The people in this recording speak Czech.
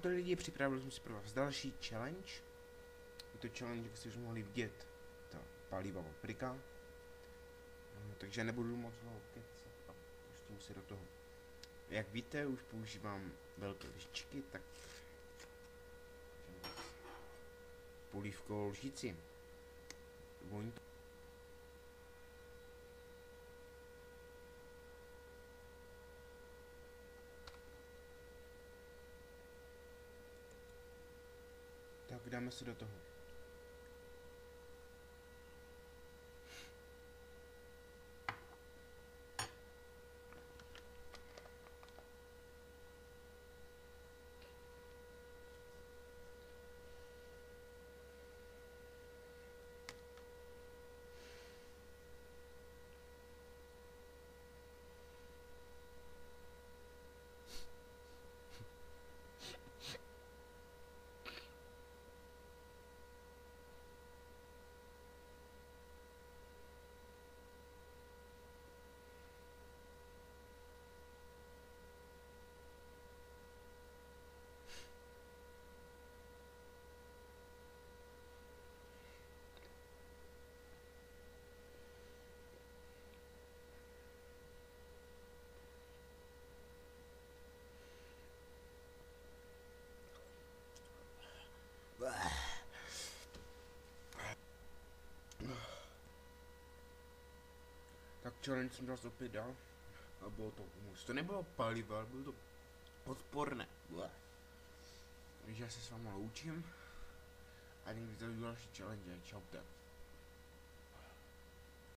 Čaute lidi, připravil jsem si pro vás další challenge. Je to challenge, jak jste už mohli vidět, ta palivá paprika. Takže nebudu moc dlouho kecat a pustím se do toho. Jak víte, už používám velké lžičky, tak polívkovou lžici. Voní to. Tak dáme se do toho. Tak challenge jsem zase opět dal. A bylo to humus. To nebylo palivo, ale bylo to odporné. Takže já se s váma loučím. A někdy to další challenge. Čaute.